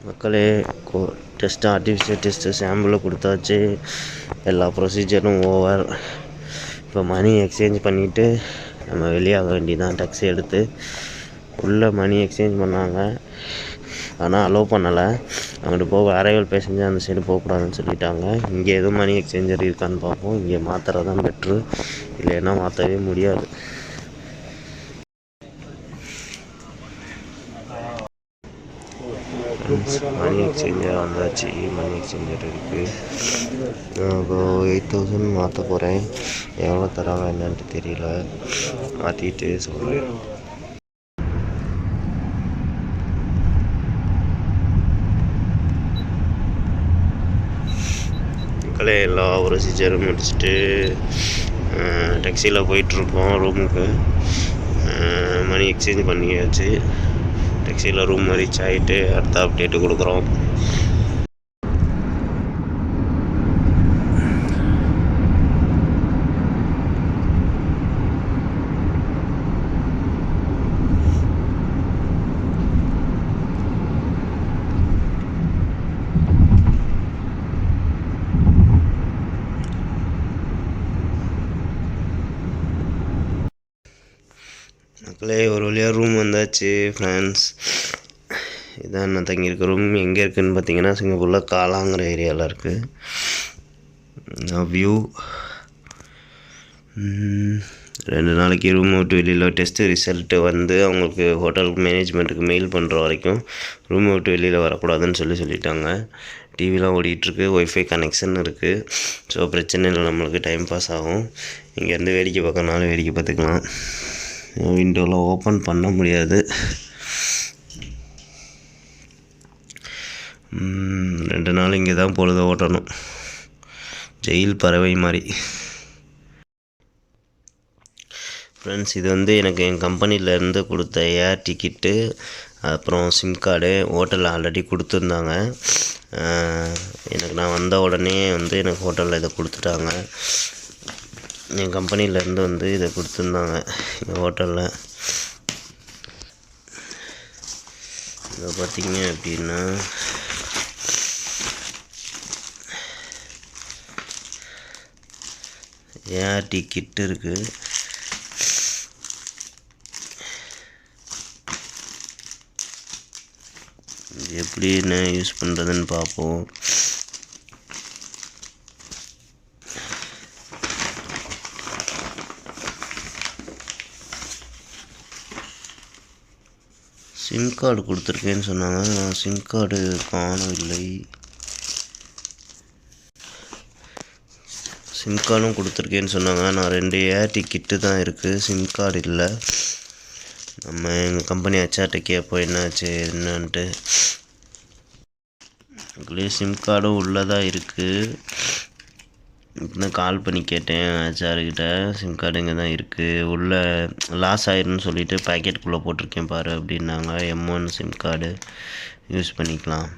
மக்களே test artificial test சாம்பிளை கொடுத்தாச்சு. எல்லா ப்ரொசீஜரும் ஓவர். இப்போ மணி எக்ஸ்சேஞ்ச் பண்ணிவிட்டு நம்ம வெளியாக வேண்டியதான். டாக்ஸி எடுத்து உள்ளே மணி எக்ஸ்சேஞ்ச் பண்ணாங்க. ஆனால் அலோவ் பண்ணலை. அங்கிட்டு போக அரைவல் பேசஞ்சர் அந்த சைடு போகக்கூடாதுன்னு சொல்லிட்டாங்க. இங்கே எதுவும் மணி எக்ஸ்சேஞ்சர் இருக்கான்னு பார்ப்போம். இங்கே மாற்றுறது தான் பெட்ரு, இல்லைன்னா மாற்றவே முடியாது. மணி எக்ஸ்சேஞ்சர் வந்தாச்சு. மணி எக்ஸ்சேஞ்சர் இருக்குது. இப்போ 8000 மாற்ற போகிறேன். எவ்வளோ தராங்க என்னன்ட்டு தெரியல. மாற்றிட்டு சொல்கிறேன். மக்களே எல்லா ப்ரொசீஜரும் முடிச்சுட்டு டாக்ஸியில் போயிட்டுருக்கோம் ரூமுக்கு. மணி எக்ஸ்சேஞ்ச் பண்ணியாச்சு. டாக்ஸியில் ரூம் ரீச் ஆகிட்டு அடுத்த அப்டேட்டு கொடுக்குறோம். மக்களே ஒரு வழியாக ரூம் வந்தாச்சு ஃப்ரெண்ட்ஸ். இதான் நான் தங்கியிருக்க ரூம். எங்கே இருக்குதுன்னு பார்த்தீங்கன்னா சிங்கப்பூரில் காலாங்கிற ஏரியாவில் இருக்குது. வியூ 2 நாளைக்கு ரூம் விட்டு வெளியில் டெஸ்ட்டு ரிசல்ட்டு வந்து அவங்களுக்கு ஹோட்டலுக்கு மேனேஜ்மெண்ட்டுக்கு மெயில் பண்ணுற வரைக்கும் ரூம் விட்டு வெளியில் வரக்கூடாதுன்னு சொல்லிட்டாங்க. டிவிலாம் ஓடிட்டுருக்கு. ஒய்ஃபை கனெக்ஷன் இருக்குது. ஸோ பிரச்சனை இல்லை, நம்மளுக்கு டைம் பாஸ் ஆகும். இங்கேருந்து வேடிக்கை பார்க்கறனாலும் வேடிக்கை பார்த்துக்கலாம். விண்டோலாம் ஓப்பன் பண்ண முடியாது. 2 நாள் இங்கே தான் பொழுது ஓட்டணும். ஜெயில் பறவை மாதிரி. ஃப்ரெண்ட்ஸ், இது வந்து எனக்கு என் கம்பெனிலேருந்து கொடுத்த ஏர் டிக்கெட்டு, அப்புறம் சிம் கார்டு. ஹோட்டலில் ஆல்ரெடி கொடுத்துருந்தாங்க. நான் வந்த உடனே எனக்கு ஹோட்டலில் இதை கொடுத்துட்டாங்க. என் கம்பெனிலேருந்து இதை கொடுத்துருந்தாங்க எங்கள் ஹோட்டலில். இதை பார்த்தீங்க அப்படின்னா ஏர் டிக்கெட்டு இருக்குது. இது எப்படி என்ன யூஸ் பண்ணுறதுன்னு பார்ப்போம். சிம் கார்டு கொடுத்துருக்கேன்னு சொன்னாங்க. நான் சிம் கார்டு காணவில்லை. சிம் கார்டும் கொடுத்துருக்கேன்னு சொன்னாங்க. நான் 2 ஏர் டிக்கெட்டு தான் இருக்குது, சிம் கார்டு இல்லை. நம்ம எங்கள் கம்பெனி ஹெச்ஆர்ட்ட கேட்போம் என்னாச்சு என்னன்ட்டு. அதுக்குள்ளேயே சிம் கார்டும் உள்ளதாக இருக்குது. இப்போ கால் பண்ணி கேட்டேன் ஹெச்ஆர்கிட்ட. சிம் கார்டு இங்கே தான் இருக்குது, உள்ளே லாஸ் ஆயிருன்னு சொல்லிவிட்டு பேக்கெட்டுக்குள்ளே போட்டிருக்கேன் பாரு அப்படின்னாங்க. M1 சிம் கார்டு யூஸ் பண்ணிக்கலாம்.